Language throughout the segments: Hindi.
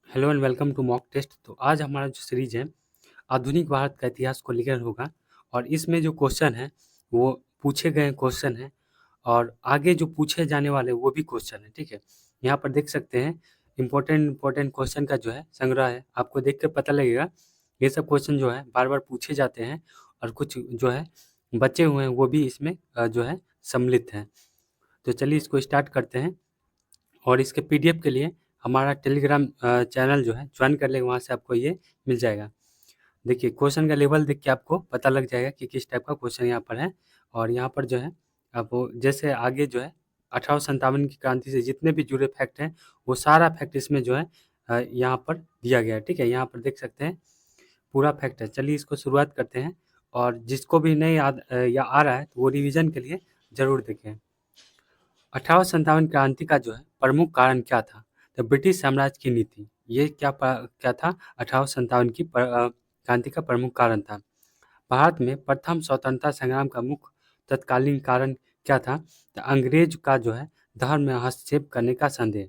Hello and welcome to mock test. तो आज हमारा जो सीरीज है आधुनिक भारत का इतिहास को लेकर होगा और इसमें जो क्वेश्चन है वो पूछे गए क्वेश्चन है और आगे जो पूछे जाने वाले वो भी क्वेश्चन है। ठीक है, यहाँ पर देख सकते हैं इम्पोर्टेंट क्वेश्चन का जो है संग्रह है। आपको देख कर पता लगेगा ये सब क्वेश्चन जो है बार बार पूछे जाते हैं और कुछ जो है बचे हुए हैं वो भी इसमें जो है सम्मिलित हैं। तो चलिए इसको स्टार्ट करते हैं और इसके पीडीएफ के लिए हमारा टेलीग्राम चैनल जो है ज्वाइन कर लेंगे, वहाँ से आपको ये मिल जाएगा। देखिए क्वेश्चन का लेवल देख के आपको पता लग जाएगा कि किस टाइप का क्वेश्चन यहाँ पर है। और यहाँ पर जो है आपको जैसे आगे जो है 1857 की क्रांति से जितने भी जुड़े फैक्ट हैं वो सारा फैक्ट इसमें जो है यहाँ पर दिया गया है। ठीक है, यहाँ पर देख सकते हैं पूरा फैक्ट है। चलिए इसको शुरुआत करते हैं और जिसको भी नहीं याद या आ रहा है तो वो रिविजन के लिए ज़रूर देखें। 1857 क्रांति का जो है प्रमुख कारण क्या था? तो ब्रिटिश साम्राज्य की नीति, ये क्या था 1857 की क्रांति का प्रमुख कारण था। भारत में प्रथम स्वतंत्रता संग्राम का मुख्य तत्कालीन कारण क्या था? तो अंग्रेज का जो है धर्म में हस्तक्षेप करने का संदेह।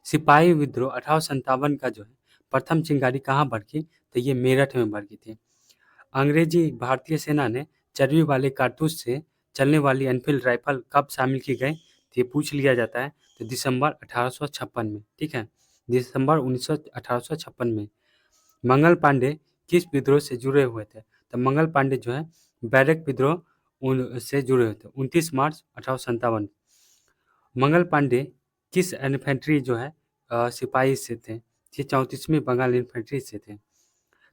सिपाही विद्रोह 1857 का जो है प्रथम चिंगारी कहाँ भड़की? तो ये मेरठ में भड़की थी। अंग्रेजी भारतीय सेना ने चर्बी वाले कारतूस से चलने वाली एनफील्ड राइफल कब शामिल की गई? तो ये पूछ लिया जाता है। तो दिसंबर 1856 में। ठीक है, दिसंबर 1856 में। मंगल पांडे किस विद्रोह से जुड़े हुए थे? तो मंगल पांडे जो है बैरक विद्रोह से जुड़े हुए थे 29 मार्च 1857। मंगल पांडे किस इन्फेंट्री जो है सिपाही से थे? ये 34वीं बंगाल इन्फेंट्री से थे।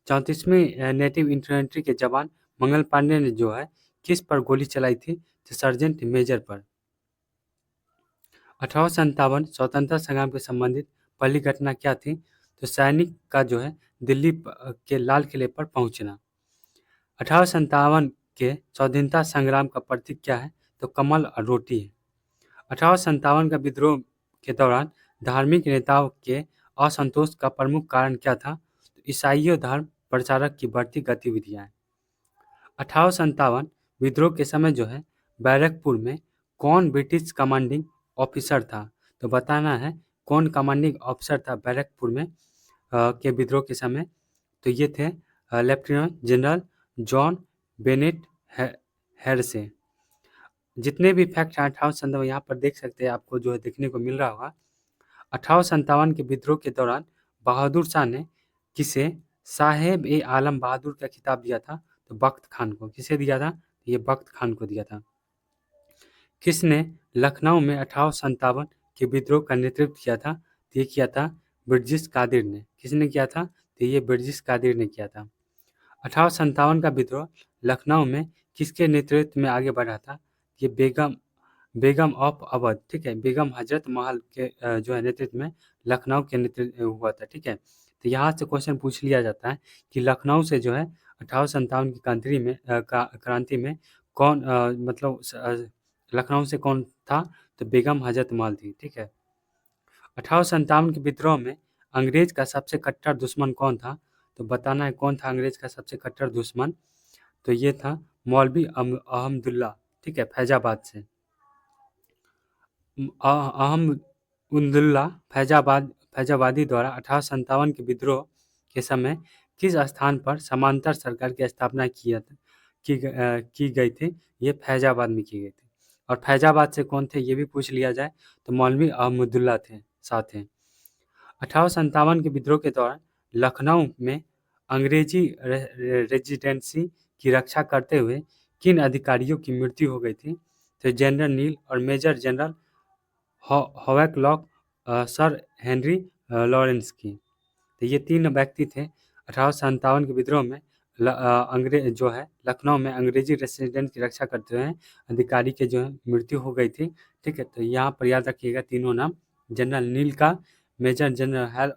34वीं नेटिव इन्फेंट्री के जवान मंगल पांडे ने जो है किस पर गोली चलाई थी? तो सर्जेंट मेजर पर। 1857 स्वतंत्रता संग्राम से संबंधित पहली घटना क्या थी? तो सैनिक का जो है दिल्ली के लाल किले पर पहुंचना। 1857 के स्वाधीनता संग्राम का प्रतीक क्या है? तो कमल और रोटी है। 1857 का विद्रोह के दौरान धार्मिक नेताओं के असंतोष का प्रमुख कारण क्या था? तो ईसाई धर्म प्रचारक की बढ़ती गतिविधियां। 1857 विद्रोह के समय जो है बैरकपुर में कौन ब्रिटिश कमांडिंग ऑफिसर था? तो बताना है कौन कमांडिंग ऑफिसर था बैरकपुर में के विद्रोह के समय। तो ये थे lieutenant general John Bennett hearsay. जितने भी फैक्ट हैं 1857 यहाँ पर देख सकते हैं, आपको जो है देखने को मिल रहा होगा। 1857 के विद्रोह के दौरान बहादुर शाह ने किसे साहेब ए आलम बहादुर का खिताब दिया था? तो बख्त खान को। किसे दिया था? ये बख्त खान को दिया था। किसने लखनऊ में 1857 के विद्रोह का नेतृत्व किया था? तो ये किया था ब्रिटिश कादिर ने। किसने किया था? तो ये ब्रिटिश कादिर ने किया था। 1857 का विद्रोह लखनऊ में किसके नेतृत्व में आगे बढ़ा था? ये बेगम ऑफ अवध। ठीक है, बेगम हजरत महल के जो है नेतृत्व में लखनऊ के नेतृत्व हुआ था। ठीक है, तो यहाँ से क्वेश्चन पूछ लिया जाता है कि लखनऊ से जो है 1857 की क्रांति में कौन लखनऊ से कौन था? तो बेगम हजरत महल थी। ठीक है, 1857 के विद्रोह में अंग्रेज का सबसे कट्टर दुश्मन कौन था? तो बताना है कौन था अंग्रेज का सबसे कट्टर दुश्मन। तो ये था मौलवी अहमदुल्ला। ठीक है, फैजाबाद से। अहमदुल्ला फैजाबादी द्वारा 1857 के विद्रोह के समय किस स्थान पर समांतर सरकार की स्थापना की गई थी? ये फैजाबाद में की गई थी। और फैजाबाद से कौन थे ये भी पूछ लिया जाए तो मौलवी अहमदुल्ला थे साथ हैं। 1857 के विद्रोह के दौरान लखनऊ में अंग्रेजी रेजिडेंसी की रक्षा करते हुए किन अधिकारियों की मृत्यु हो गई थी? तो जनरल नील और major general Havelock Sir Henry Lawrence की। तो ये तीन व्यक्ति थे 1857 के विद्रोह में अंग्रेज जो है लखनऊ में अंग्रेजी रेसिडेंट की रक्षा करते हुए अधिकारी के जो है मृत्यु हो गई थी। ठीक है, तो यहाँ पर याद रखिएगा तीनों नाम, जनरल नील का, मेजर जनरल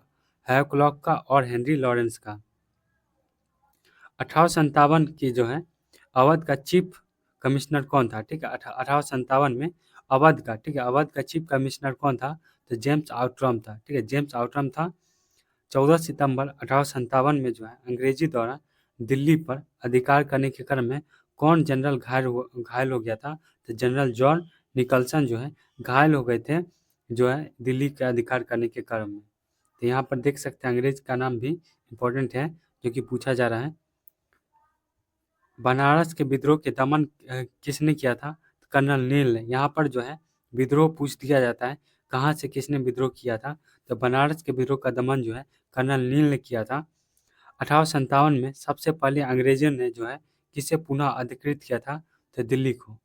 हैवलॉक का और हेनरी लॉरेंस का। 1857 की जो है अवध का चीफ कमिश्नर कौन था? ठीक है, 1857 में अवध का, ठीक है, अवध का चीफ कमिश्नर कौन था? तो जेम्स आउट्रम था। ठीक है, जेम्स आउट्रम था। 14 सितंबर 1857 में जो है अंग्रेजी द्वारा दिल्ली पर अधिकार करने के क्रम में कौन जनरल घायल हो गया था? तो जनरल जॉन निकलसन जो है घायल हो गए थे जो है दिल्ली के अधिकार करने के क्रम में। तो यहाँ पर देख सकते हैं अंग्रेज का नाम भी इम्पोर्टेंट है जो कि पूछा जा रहा है। बनारस के विद्रोह के दमन किसने किया था? कर्नल नील ने। यहाँ पर जो है विद्रोह पूछ दिया जाता है कहाँ से किसने विद्रोह किया था, तो बनारस के विद्रोह का दमन जो है कर्नल नील ने किया था। 1857 में सबसे पहले अंग्रेजों ने जो है किसे पुनः अधिकृत किया था, तो दिल्ली को।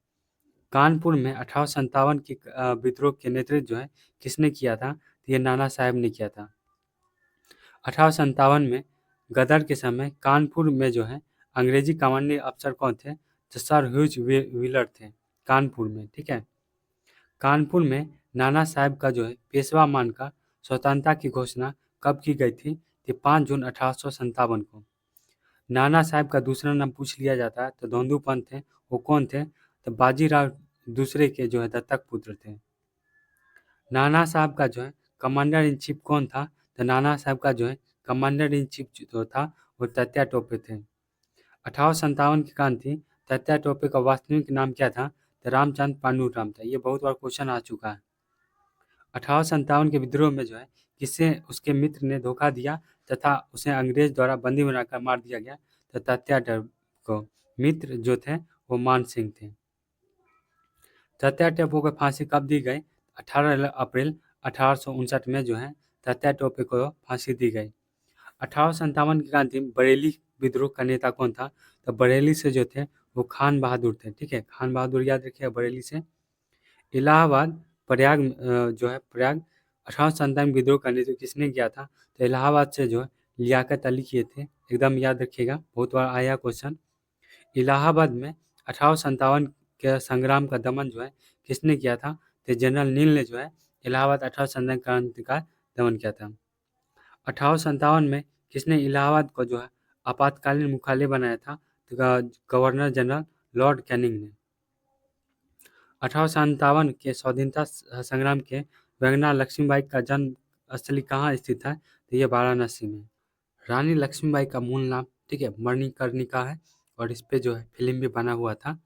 कानपुर में 1857 की विद्रोह के नेतृत्व जो है किसने किया था, तो ये नाना साहब ने किया था। 1857 में गदर के समय कानपुर में जो है अंग्रेजी कमांडिंग अफसर कौन थे, तो सर ह्यूज व्हीलर थे कानपुर में। ठीक है, कानपुर में नाना साहब का जो है पेशवा मानकर स्वतंत्रता की घोषणा कब की गई थी, तो 5 जून 1857 को। नाना साहब का दूसरा नाम पूछ लिया जाता है, तो धोंदू पंत थे। वो कौन थे, तो बाजीराव दूसरे के जो है दत्तक पुत्र थे। नाना साहब का जो है कमांडर इन चीफ कौन था, तो नाना साहब का जो है कमांडर इन चीफ जो था वो तात्या टोपे थे। 1857 की क्रांति, तात्या टोपे का वास्तविक नाम क्या था, तो रामचंद्र पांडुरंग था। ये बहुत बार क्वेश्चन आ चुका है। 1857 के विद्रोह में जो है किसे उसके मित्र ने धोखा दिया तथा उसे अंग्रेज द्वारा बंदी बनाकर मार दिया गया, तो तात्या टोपे को। मित्र जो थे वो मान सिंह थे। तात्या टोपे को फांसी कब दी गई, 18 अप्रैल 1859 में जो है तात्या टोपे को फांसी दी गई। 1857 की क्रांति में बरेली विद्रोह का नेता कौन था, तो बरेली से जो थे वो खान बहादुर थे। ठीक है, खान बहादुर याद रखिए बरेली से। इलाहाबाद प्रयाग जो है प्रयाग 1857 विद्रोह का नेतृत्व किसने किया था, तो इलाहाबाद से जो है लियाकत अली किए थे। एकदम याद रखिएगा, बहुत बार आया क्वेश्चन। इलाहाबाद में 1857 के संग्राम का दमन जो है किसने किया था, तो जनरल नील ने जो है इलाहाबाद 1857 क्रांति का दमन किया था। 1857 में किसने इलाहाबाद को जो है आपातकालीन मुख्यालय बनाया था, तो गवर्नर जनरल लॉर्ड कैनिंग ने। 1857 के स्वाधीनता संग्राम के वैगना लक्ष्मीबाई का जन्म स्थली कहाँ स्थित है, तो ये वाराणसी में। रानी लक्ष्मीबाई का मूल नाम, ठीक है, मणिकर्णिका है और इस पे जो है फिल्म भी बना हुआ था।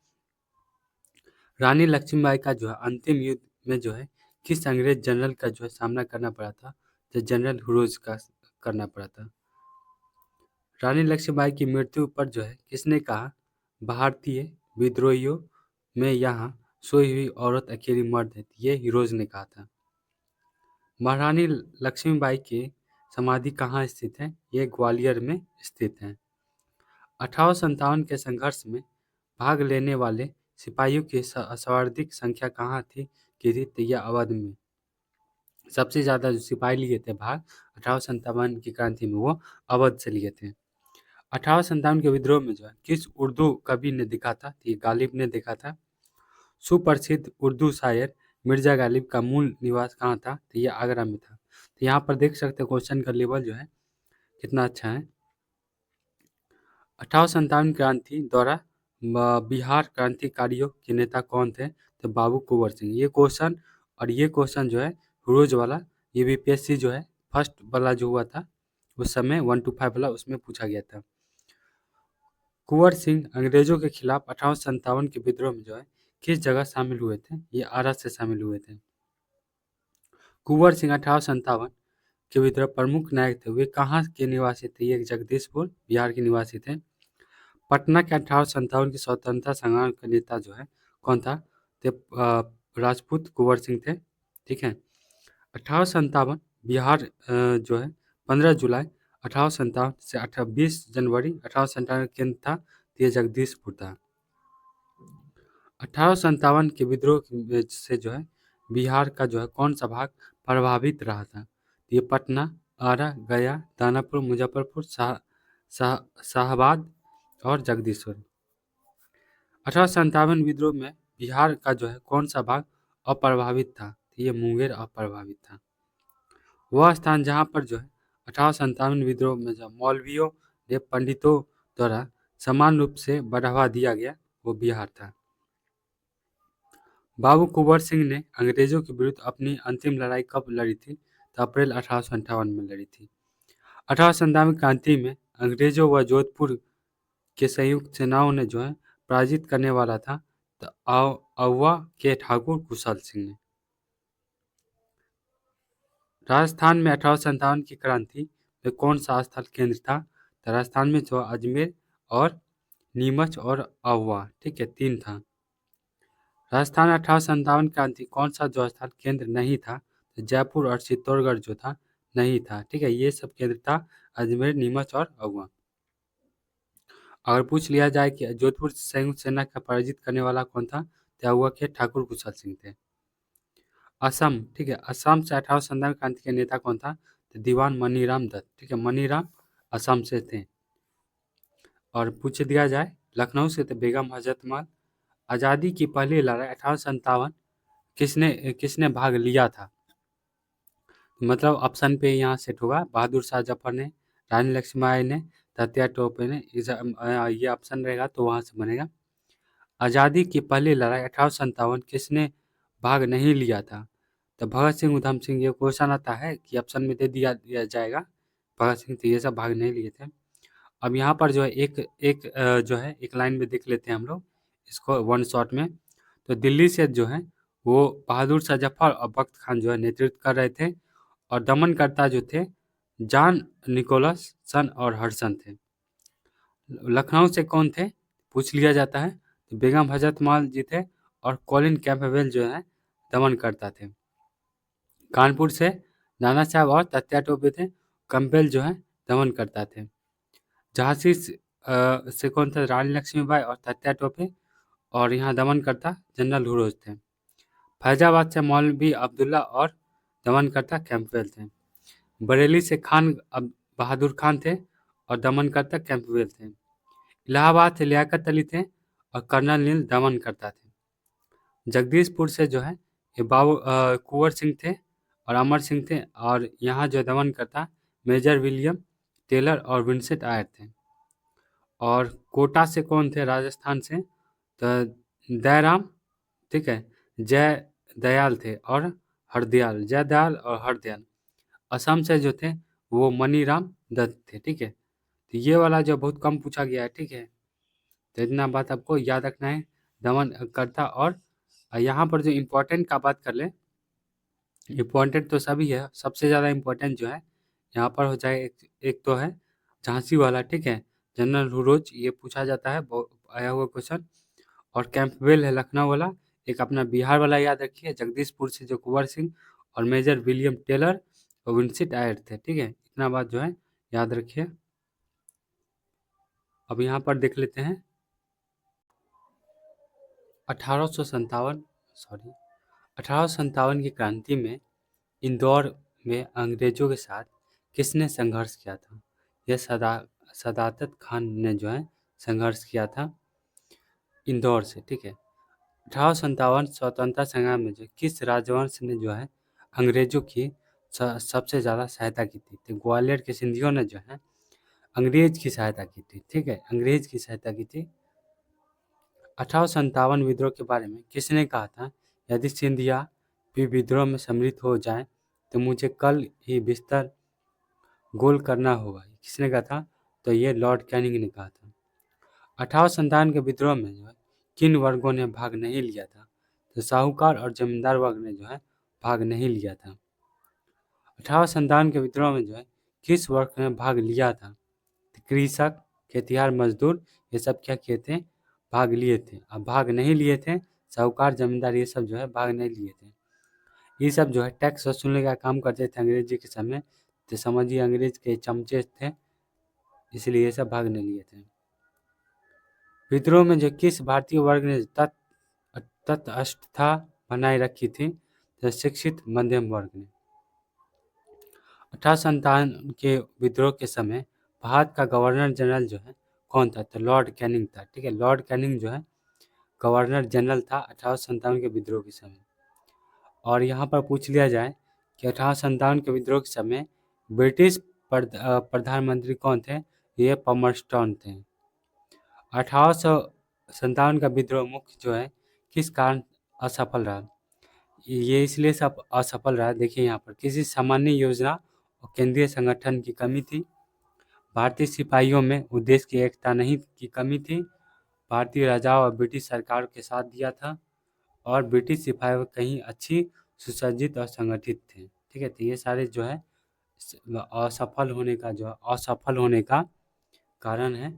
रानी लक्ष्मीबाई का जो है अंतिम युद्ध में जो है किस अंग्रेज जनरल का जो है सामना करना पड़ा था, तो जनरल हुरोज का करना पड़ा था। रानी लक्ष्मीबाई की मृत्यु पर जो है किसने कहा, भारतीय विद्रोहियों में यहाँ सोई हुई औरत अकेली मर्द है, ये हीरोज ने कहा था। महारानी लक्ष्मीबाई की समाधि कहाँ स्थित है, ये ग्वालियर में स्थित है। 1857 के संघर्ष में भाग लेने वाले सिपाहियों की सर्वाधिक संख्या कहाँ थी की थी, तो यह अवध में। सबसे ज़्यादा जो सिपाही लिए थे भाग 1857 की क्रांति में वो अवध से लिए थे। 1857 के विद्रोह में जो है किस उर्दू कवि ने दिखा था, तो ये गालिब ने देखा था। सुप्रसिद्ध उर्दू शायर मिर्जा गालिब का मूल निवास कहाँ था, तो ये आगरा में था। तो यहाँ पर देख सकते हैं क्वेश्चन का लेवल जो है कितना अच्छा है। 1857 क्रांति द्वारा बिहार क्रांतिकारियों के नेता कौन थे, तो बाबू कुंवर सिंह। ये क्वेश्चन और ये क्वेश्चन जो है रोज वाला, ये बीपीएससी जो है फर्स्ट वाला जो हुआ था उस समय 1 to 5 वाला, उसमें पूछा गया था। कुंवर सिंह अंग्रेजों के खिलाफ 1857 के विद्रोह में जो है किस जगह शामिल हुए थे, ये आरा से शामिल हुए थे। कुंवर सिंह 1857 के विद्रोह प्रमुख नायक थे, वे कहाँ के निवासी थे, ये जगदीशपुर बिहार के निवासी थे। पटना के 1857 के स्वतंत्रता संग्राम का नेता जो है कौन था, तो राजपूत कुंवर सिंह थे। ठीक है, 1857 बिहार जो है 15 जुलाई 1857 से 20 जनवरी 1857 केंद्र था, तो ये जगदीशपुर था। 1857 के विद्रोह से जो है बिहार का जो है कौन सा भाग प्रभावित रहा था, तो ये पटना, आरा, गया, दानापुर, मुजफ्फरपुर, शाहाबाद और जगदीशपुर। 1857 विद्रोह में बिहार का जो है कौन सा भाग अप्रभावित था, तो ये मुंगेर अप्रभावित था। वह स्थान जहाँ पर जो है 1857 विद्रोह में जो मौलवियों ने पंडितों द्वारा समान रूप से बढ़ावा दिया गया वो बिहार था। बाबू कुंवर सिंह ने अंग्रेजों के विरुद्ध अपनी अंतिम लड़ाई कब लड़ी थी, तो अप्रैल 1858 में लड़ी थी। 1857 क्रांति में अंग्रेजों व जोधपुर के संयुक्त सेनाओं ने जो है पराजित करने वाला था, तो अववा के ठाकुर कुशल सिंह ने। राजस्थान में 1857 की क्रांति में कौन सा स्थल केंद्र था? तो राजस्थान में जो अजमेर और नीमच और आहुआ, ठीक है, 3 था। राजस्थान 1857 क्रांति कौन सा जो स्थल केंद्र नहीं था? तो जयपुर और चित्तौड़गढ़ जो था नहीं था, ठीक है, ये सब केंद्र था अजमेर, नीमच और आहुआ। अगर पूछ लिया जाए कि जोधपुर संयुक्त सेना का पराजित करने वाला कौन था, तो आहुआ के ठाकुर कुशल सिंह थे। असम, ठीक है, असम से 1857 क्रांति के नेता कौन था? तो दीवान मनीराम दत्त, ठीक है, मनीराम असम से थे। और पूछ दिया जाए लखनऊ से तो बेगम हजरत महल। आज़ादी की पहली लड़ाई 1857 किसने किसने भाग लिया था? मतलब ऑप्शन पे यहाँ सेट होगा, बहादुर शाह जफर ने, रानी लक्ष्मीबाई ने, तात्या टोपे ने, ये ऑप्शन रहेगा तो वहाँ से बनेगा। आज़ादी की पहली लड़ाई 1857 किसने भाग नहीं लिया था? तो भगत सिंह, उधम सिंह, ये क्वेश्चन आता है कि ऑप्शन में दे दिया जाएगा भगत सिंह, तो ये सब भाग नहीं लिए थे। अब यहाँ पर जो है एक एक जो है एक लाइन में देख लेते हैं हम लोग इसको वन शॉट में। तो दिल्ली से जो है वो बहादुर शाह जफर और बख्त खान जो है नेतृत्व कर रहे थे, और दमनकर्ता जो थे जॉन निकोलस सन और हडसन थे। लखनऊ से कौन थे पूछ लिया जाता है, तो बेगम हजरत महल जी थे, और कॉलिन कैम्पबेल जो है दमनकर्ता थे। कानपुर से नाना साहब और तात्या टोपे थे, कैम्पबेल जो है दमनकर्ता थे। झांसी से कौन थे? रानी लक्ष्मीबाई और तात्या टोपे, और यहाँ दमनकर्ता जनरल हुरोज थे। फैजाबाद से मौलवी अब्दुल्ला और दमनकर्ता कैंपबेल थे। बरेली से खान बहादुर खान थे, और दमनकर्ता कैंपबेल थे। इलाहाबाद से लियाकत अली थे, और कर्नल नील दमनकर्ता थे। जगदीशपुर से जो है ये कुंवर सिंह थे और अमर सिंह थे, और यहाँ जो दमनकर्ता मेजर विलियम टेलर और विंसेंट आयर थे। और कोटा से कौन थे राजस्थान से? तो दयाराम, ठीक है, जय दयाल थे और हरदयाल, जय दयाल और हरदयाल। असम से जो थे वो मनीराम दत्त थे, ठीक है। तो ये वाला जो बहुत कम पूछा गया है, ठीक है, तो इतना बात आपको याद रखना है, दमन करता। और यहाँ पर जो इम्पोर्टेंट का बात कर ले, इम्पोर्टेंट तो सभी है, सबसे ज़्यादा इम्पोर्टेंट जो है यहाँ पर हो जाए, एक तो है झांसी वाला, ठीक है, जनरल हुरोज, ये पूछा जाता है, आया हुआ क्वेश्चन। और कैंपबेल है लखनऊ वाला। एक अपना बिहार वाला याद रखिए, जगदीशपुर से जो कुंवर सिंह और मेजर विलियम टेलर और विंसेंट आयर थे, ठीक है, इतना बात जो है याद रखिए। अब यहाँ पर देख लेते हैं 1857 सॉरी 1857 की क्रांति में इंदौर में अंग्रेजों के साथ किसने संघर्ष किया था? यह सदाकत खान ने जो है संघर्ष किया था इंदौर से, ठीक है। 1857 स्वतंत्रता संग्राम में जो किस राजवंश ने जो है अंग्रेजों की सबसे ज़्यादा सहायता की थी? तो ग्वालियर के सिंधियों ने जो है अंग्रेज की सहायता की थी, ठीक है, अंग्रेज की सहायता की थी। 1857 विद्रोह के बारे में किसने कहा था? यदि सिंधिया भी विद्रोह में सम्मिलित हो जाए तो मुझे कल ही बिस्तर गोल करना होगा, किसने कहा था? तो ये लॉर्ड कैनिंग ने कहा था। 1857 के विद्रोह में जो है किन वर्गों ने भाग नहीं लिया था? तो साहूकार और जमींदार वर्ग ने जो है भाग नहीं लिया था। 1857 के विद्रोह में जो है किस वर्ग ने भाग लिया था? तो कृषक, खेतिहर, मजदूर, ये सब क्या किए थे? भाग लिए थे। अब भाग नहीं लिए थे साहूकार, जमींदार, ये सब जो है भाग नहीं लिए थे। ये सब जो है टैक्स वसूलने का काम करते थे अंग्रेजी के समय, तो समझिए अंग्रेज के चमचे थे, इसलिए ये सब भाग नहीं लिए थे। विद्रोह में जो किस भारतीय वर्ग ने तटस्थता बनाए रखी थी? तो शिक्षित मध्यम वर्ग ने। 1857 के विद्रोह के समय भारत का गवर्नर जनरल जो है कौन था? तो लॉर्ड कैनिंग था, ठीक है, लॉर्ड कैनिंग जो है गवर्नर जनरल था 1857 के विद्रोह के समय। और यहाँ पर पूछ लिया जाए कि 1857 के विद्रोह के समय ब्रिटिश प्रधानमंत्री कौन थे? ये पमर्स्टॉन थे। 1857 का विद्रोह मुख्य जो है किस कारण असफल रहा? ये इसलिए सब असफल रहा, देखिए यहाँ पर किसी सामान्य योजना और केंद्रीय संगठन की कमी थी, भारतीय सिपाहियों में उद्देश्य की एकता नहीं की कमी थी, भारतीय राजाओं और ब्रिटिश सरकार के साथ दिया था, और ब्रिटिश सिपाही कहीं अच्छी सुसज्जित और संगठित थे, ठीक है, तो ये सारे जो है असफल होने का कारण है।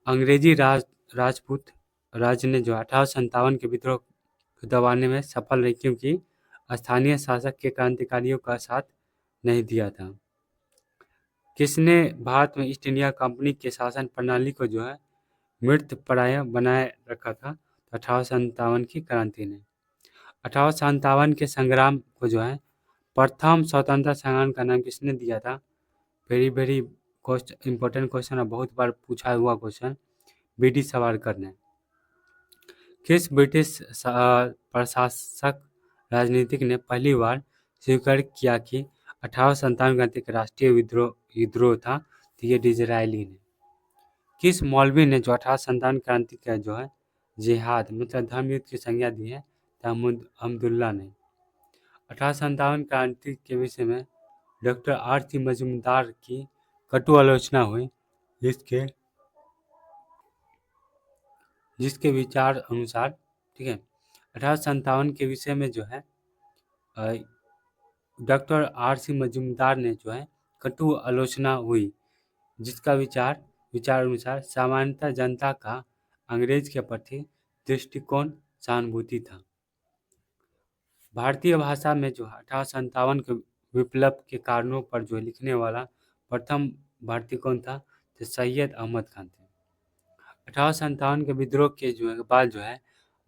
अंग्रेजी राजपूत राज्य ने जो 1857 के विद्रोह को दबाने में सफल रही, क्योंकि स्थानीय शासक के क्रांतिकारियों का साथ नहीं दिया था। किसने भारत में ईस्ट इंडिया कंपनी के शासन प्रणाली को जो है मृतप्राय बनाए रखा था? 1857 की क्रांति ने। 1857 के संग्राम को जो है प्रथम स्वतंत्रता संग्राम का नाम किसने दिया था? Very very question, important question है, बहुत बार पूछा हुआ क्वेश्चन, बी.डी. सावरकर ने। किस ब्रिटिश प्रशासक राजनीतिक ने पहली बार स्वीकार किया कि 1857 क्रांति का राष्ट्रीय विद्रोह था? तो ये डिज़रायली ने। किस मौलवी ने जो 1857 क्रांति का जो है जिहाद मतलब धर्म युद्ध की संज्ञा दी है? अहमदुल्ला ने। 1857 क्रांति के विषय में डॉक्टर आर.सी. मजूमदार की कटु आलोचना हुई, जिसके विचार अनुसार, ठीक है, 1857 के विषय में जो है डॉक्टर आर.सी. मजूमदार ने जो है कटु आलोचना हुई, जिसका विचार अनुसार सामान्यतः जनता का अंग्रेज के प्रति दृष्टिकोण सहानुभूति था। भारतीय भाषा में जो 1857 के विप्लव के कारणों पर जो लिखने वाला प्रथम भारतीय कौन था? तो सैयद अहमद खान थे। 1857 के विद्रोह के जो है बाद जो है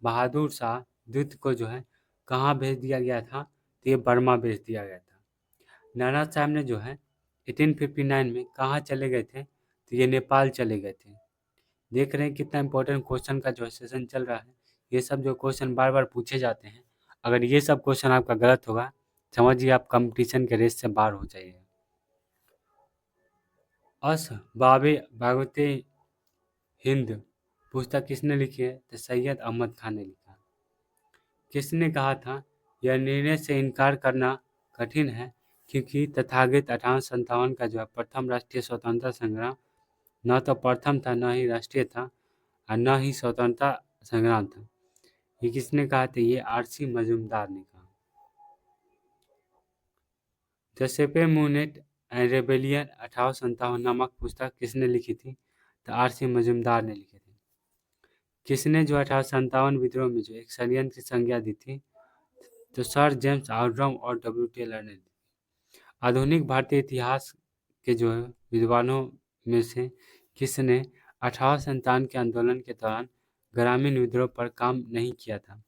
बहादुर शाह द्वितीय को जो है कहाँ भेज दिया गया था? तो ये बर्मा भेज दिया गया था। नाना साहब ने जो है 1859 में कहाँ चले गए थे? तो ये नेपाल चले गए थे। देख रहे हैं कितना इंपॉर्टेंट क्वेश्चन का जो है सेशन चल रहा है। ये सब जो क्वेश्चन बार बार पूछे जाते हैं, अगर ये सब क्वेश्चन आपका गलत होगा, समझिए आप कंपटीशन के रेस से बाहर हो जाइए। अस बाबे भागवते हिंद पुस्तक किसने लिखी है? तो सैयद अहमद खान ने लिखा। किसने कहा था यह निर्णय से इनकार करना कठिन है, क्योंकि तथागत 1857 का जो है प्रथम राष्ट्रीय स्वतंत्रता संग्राम न तो प्रथम था, न ही राष्ट्रीय था, और न ही स्वतंत्रता संग्राम था? ये किसने कहा था? ये आर.सी. मजूमदार ने कहा। जसेपे मूनेट एंड रेबेलियन 1857 नामक पुस्तक किसने लिखी थी? तो आर.सी. मजूमदार ने लिखी थी। किसने जो 1857 विद्रोह में जो एक षड्यंत्र की संज्ञा दी थी? तो सर जेम्स आउड्रम और डब्ल्यू टेलर ने दी। आधुनिक भारतीय इतिहास के जो है विद्वानों में से किसने 1857 के आंदोलन के दौरान ग्रामीण विद्रोह पर काम नहीं किया था?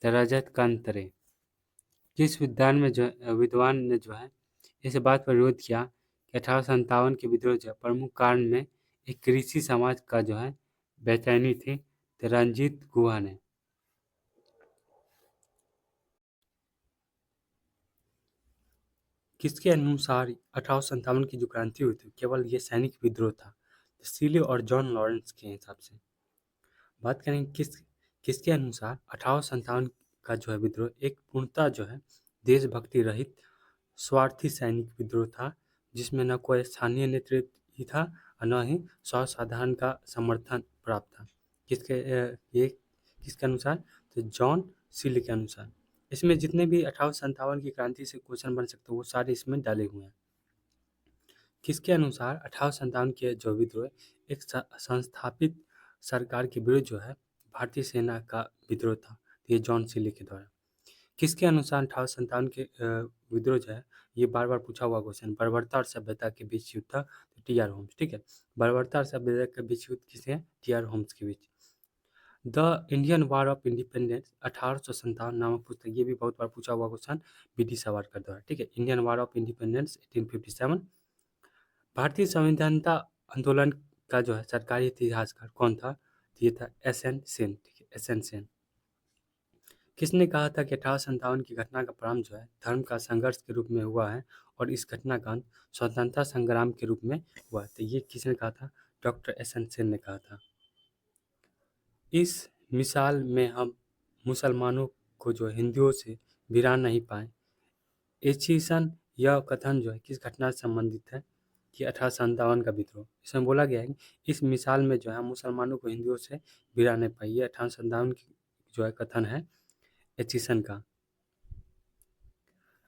तो रजत कांत रे। किस विद्वान ने जो है इस बात पर विरोध किया कि 1857 के विद्रोह जो प्रमुख कारण में एक कृषि समाज का जो है बेचैनी थी? तो रंजीत गुहा ने। किसके अनुसार 1857 की जो क्रांति हुई थी केवल ये सैनिक विद्रोह था? सीले और जॉन लॉरेंस के हिसाब से। बात करें किसके अनुसार 1857 का जो है विद्रोह एक पूर्णतः जो है देशभक्ति रहित स्वार्थी सैनिक विद्रोह था, जिसमें न कोई स्थानीय नेतृत्व ही था और न ही सर्वसाधारण का समर्थन प्राप्त था। ये किसके अनुसार? तो जॉन सीले के अनुसार। इसमें जितने भी 1857 की क्रांति से क्वेश्चन बन सकते हैं वो सारे इसमें डाले हुए हैं। किसके अनुसार 1857 के जो विद्रोह एक संस्थापित सरकार के विरुद्ध जो है भारतीय सेना का विद्रोह था? ये जॉन सीले के द्वारा। किसके अनुसार 1857 के विद्रोह जो है, ये बार बार पूछा हुआ क्वेश्चन, बर्बरता और सभ्यता के बीच युद्ध था? तो टी.आर. होम्स। ठीक है, बर्बरता और सभ्यता के बीच युद्ध किसे है? टी.आर. होम्स के बीच। The Indian war of independence 1857 नामक पुस्तक, ये भी बहुत बार पूछा हुआ क्वेश्चन बी.डी. सावरकर द्वारा। ठीक है, इंडियन वॉर ऑफ इंडिपेंडेंस 1857। भारतीय संविधानता आंदोलन का जो है सरकारी इतिहासकार कौन था? ये था एस.एन. सेन। ठीक है, एस.एन. सेन। किसने कहा था कि 1857 की घटना का प्रारंभ जो है धर्म का संघर्ष के रूप में हुआ है और इस घटना का अंत स्वतंत्रता संग्राम के रूप में हुआ? तो ये किसने कहा था? Doctor SN. सेन ने कहा था। इस मिसाल में हम मुसलमानों को जो हिंदुओं से भिड़ा नहीं पाए, एचिसन यह कथन जो है किस घटना से संबंधित है? कि 1857 का विद्रोह। इसमें बोला गया है कि इस मिसाल में जो है मुसलमानों को हिंदुओं से भिड़ा नहीं पाई, ये 1857 की जो है कथन है एचिसन का।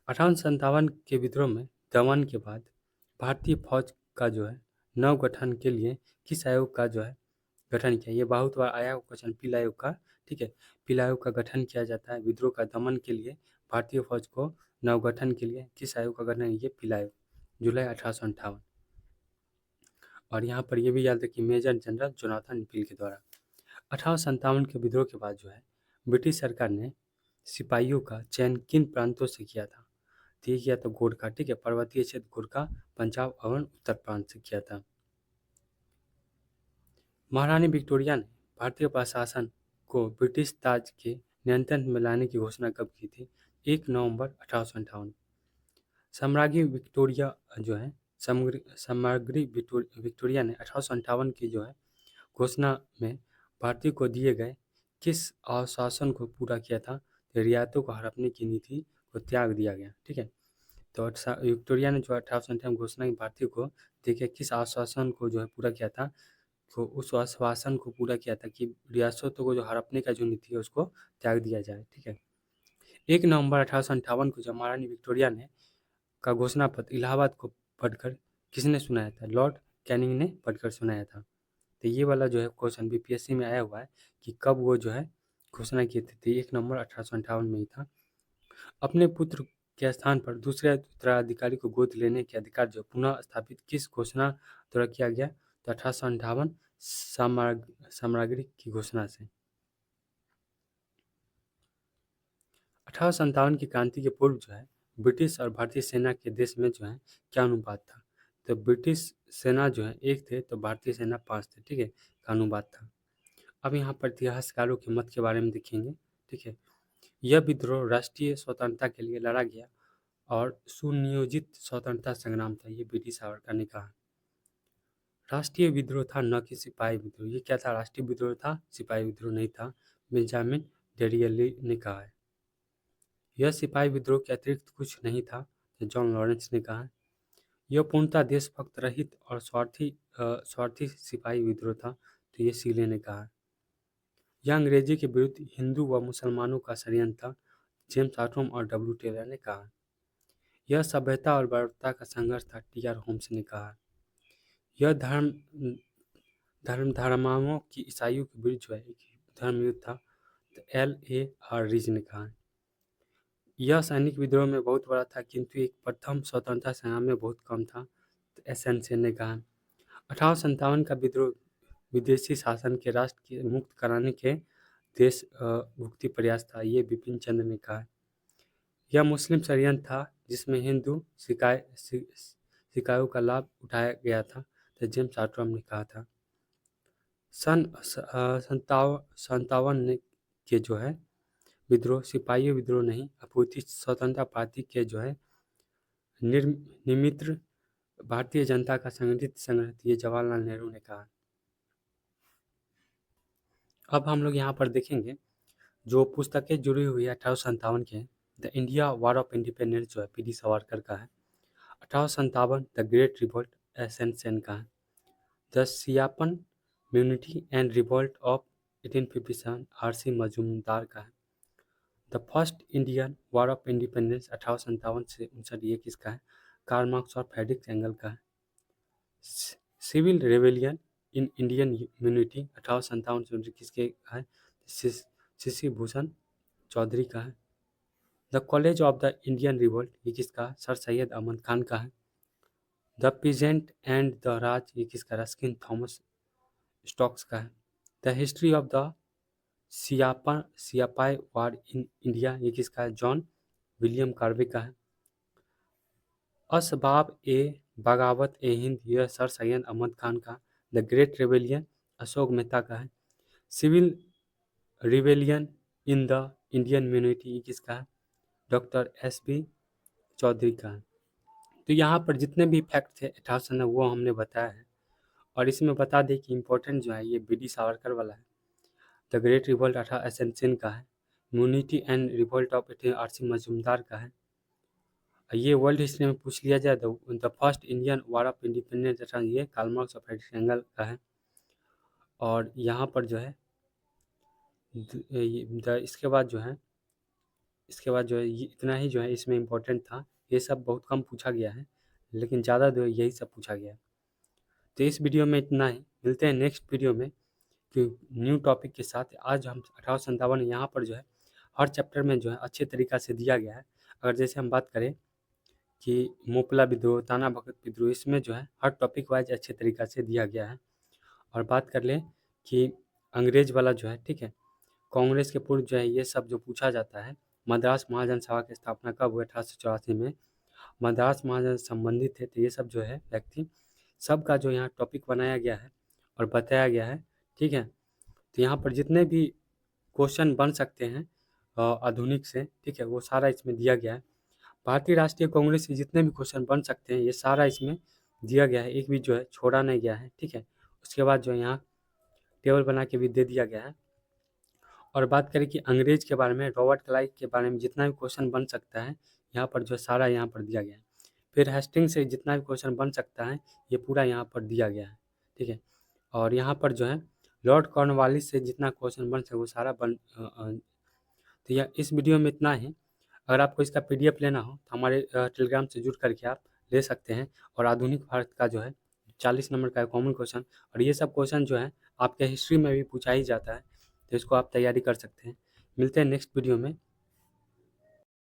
1857 के विद्रोह में दमन के बाद भारतीय फौज का जो है नव गठन के लिए किस आयोग का जो है गठन किया? ये बहुत बार आया क्वेश्चन, पीला आयोग का। ठीक है, पीला आयोग का गठन किया जाता है विद्रोह का दमन के लिए। भारतीय फौज को नवगठन के लिए किस आयोग का गठन? ये पीला आयोग, जुलाई 1858। और यहाँ पर ये भी याद रखिए, मेजर जनरल जोनाथन पील के द्वारा। 1857 के विद्रोह के बाद जो है ब्रिटिश सरकार ने सिपाहियों का चयन किन प्रांतों से किया था? तो ये किया था गोरखा, ठीक है, पर्वतीय क्षेत्र गोरखा, पंजाब और उत्तर प्रांत से किया था। महारानी विक्टोरिया ने भारतीय प्रशासन को ब्रिटिश ताज के नियंत्रण में लाने की घोषणा कब की थी? 1 नवंबर 1858। सम्राज्ञी विक्टोरिया जो है सम्राज्ञी विक्टोरिया ने 1858 की जो है घोषणा में भारतीय को दिए गए किस आश्वासन को पूरा किया था? तो रियायतों को हड़पने की नीति को त्याग दिया गया। ठीक है, तो विक्टोरिया ने जो 1858 घोषणा की भारतीय को देखिए किस आश्वासन को जो है पूरा किया था? तो उस आश्वासन को पूरा किया था कि रियासतों को जो हड़पने का जो नीति है उसको त्याग दिया जाए। ठीक है, 1 नवंबर 1858 को जब महारानी विक्टोरिया ने का घोषणा पत्र इलाहाबाद को पढ़कर किसने सुनाया था? लॉर्ड कैनिंग ने पढ़कर सुनाया था। तो ये वाला जो है क्वेश्चन बीपीएससी में आया हुआ है कि कब वो जो है घोषणा किए थे? 1 नवंबर 1858 में ही था। अपने पुत्र के स्थान पर दूसरे उत्तराधिकारी को गोद लेने के अधिकार जो पुनः स्थापित किस घोषणा द्वारा किया गया? तो 1858 साम्राज्ञी की घोषणा से। 1857 की क्रांति के पूर्व जो है ब्रिटिश और भारतीय सेना के देश में जो है क्या अनुपात था? तो ब्रिटिश सेना जो है 1 थे तो भारतीय सेना 5 थे। ठीक है, का अनुपात था। अब यहाँ पर इतिहासकारों के मत के बारे में देखेंगे। ठीक है, यह विद्रोह राष्ट्रीय स्वतंत्रता के लिए लड़ा गया और सुनियोजित स्वतंत्रता संग्राम था, ये ब्रिटिश सावरकर ने कहा। राष्ट्रीय विद्रोह था, न कि सिपाही विद्रोह। ये क्या था? राष्ट्रीय विद्रोह था, सिपाही विद्रोह नहीं था, बेंजामिन डिसरेली ने कहा है। यह सिपाही विद्रोह के अतिरिक्त कुछ नहीं था, तो जॉन लॉरेंस ने कहा है। यह पूर्णतः देशभक्त रहित और स्वार्थी सिपाही विद्रोह था, तो ये सीले ने कहा है। यह अंग्रेजी के विरुद्ध हिंदू व मुसलमानों का षड्यंत्र था, जेम्स आर्टम और डब्ल्यू टेलर ने कहा। यह सभ्यता और बर्बरता का संघर्ष था, टी.आर. होम्स ने कहा। यह धर्माओं की ईसाइयों के विरुद्ध जो है एक धर्म युद्ध था, तो L.A.R. रीज ने कहा। यह सैनिक विद्रोह में बहुत बड़ा था, किंतु एक प्रथम स्वतंत्रता संग्राम में बहुत कम था, तो एस.एन. ने कहा। 1857 का विद्रोह विदेशी शासन के राष्ट्र के मुक्त कराने के देश भुक्ति प्रयास था, ये बिपिन चंद्र ने कहा। यह मुस्लिम षड्यंत्र था जिसमें हिंदू सिकायों का लाभ उठाया गया था, तो जेम्स आर्टम ने कहा था। सन 57 के जो है विद्रोह सिपाही विद्रोह नहीं अपितु स्वतंत्रता पार्टी के जो है निमित्त भारतीय जनता का संगठित, ये जवाहरलाल नेहरू ने कहा। अब हम लोग यहाँ पर देखेंगे जो पुस्तकें जुड़ी हुई है 1857 के, the India war of independence जो है पी.डी. सावरकर का है। 1857 the great revolt S N. Sen का है। The sepoy mutiny and revolt of 1857 R C. Majumdar का है। The first Indian war of independence 1857 से 59 ये किसका है? कार्ल मार्क्स और फ्रेडरिक एंगल का है। Civil rebellion in Indian unity 1857 से किसके का है? शशि भूषण चौधरी का है। The college of the Indian revolt ये किसका? सर सैयद अहमद खान का है। The peasant and the Raj ये किसका? रस्किन थॉमस स्टॉक्स का है। The history of the sepoy war in India ये किसका है? जॉन विलियम कार्वे का है। असबाब ए बगावत ए हिंद यह सर सैयद अहमद खान का। The great rebellion Ashok Mehta का है। Civil rebellion in the Indian mutiny ये किसका है? Doctor S.B. चौधरी का है। तो यहाँ पर जितने भी फैक्ट थे 1800 वो हमने बताया है, और इसमें बता दें कि इम्पोर्टेंट जो है ये बी.डी. सावरकर वाला है। द ग्रेट रिवोल्ट 18 एसेंशन का है। Mutiny and revolt of R C. Majumdar का है। ये वर्ल्ड हिस्ट्री में पूछ लिया जाए तो the first Indian war of independence ये कार्ल मार्क्स और फ्रेडरिक एंगल का है। और यहाँ पर जो है इसके बाद जो है इसके बाद जो है ये इतना ही जो है इसमें इम्पोर्टेंट था। ये सब बहुत कम पूछा गया है, लेकिन ज़्यादा जो है यही सब पूछा गया है। तो इस वीडियो में इतना ही, मिलते हैं नेक्स्ट वीडियो में कि न्यू टॉपिक के साथ। आज हम 1857 यहाँ पर जो है हर चैप्टर में जो है अच्छे तरीक़ा से दिया गया है। अगर जैसे हम बात करें कि मोपला विद्रोह, ताना भगत विद्रोह, इसमें जो है हर टॉपिक वाइज अच्छे तरीक़ा से दिया गया है। और बात कर लें कि अंग्रेज वाला जो है, ठीक है, कांग्रेस के पूर्व जो है ये सब जो पूछा जाता है, मद्रास महाजन सभा की स्थापना कब हुई 1884 में, मद्रास महाजन संबंधित थे, तो ये सब जो है व्यक्ति सबका जो यहाँ टॉपिक बनाया गया है और बताया गया है, ठीक है। तो यहाँ पर जितने भी क्वेश्चन बन सकते हैं आधुनिक से, ठीक है, वो सारा इसमें दिया गया है। भारतीय राष्ट्रीय कांग्रेस से जितने भी क्वेश्चन बन सकते हैं ये सारा इसमें दिया गया है, एक भी जो है छोड़ा नहीं गया है, ठीक है। उसके बाद जो है यहाँ टेबल बना के भी दे दिया गया है। और बात करें कि अंग्रेज के बारे में, रॉबर्ट क्लाइव के बारे में जितना भी क्वेश्चन बन सकता है यहाँ पर जो सारा यहाँ पर दिया गया है। फिर हेस्टिंग से जितना भी क्वेश्चन बन सकता है ये पूरा यहाँ पर दिया गया है, ठीक है। और यहाँ पर जो है लॉर्ड कॉर्नवालिस से जितना क्वेश्चन बन सके वो सारा तो यह इस वीडियो में इतना ही। अगर आपको इसका पीडीएफ लेना हो तो हमारे टेलीग्राम से जुड़ करके आप ले सकते हैं। और आधुनिक भारत का जो है 40 नंबर का कॉमन क्वेश्चन, और ये सब क्वेश्चन जो है आपके हिस्ट्री में भी पूछा ही जाता है, तो इसको आप तैयारी कर सकते हैं। मिलते हैं नेक्स्ट वीडियो में।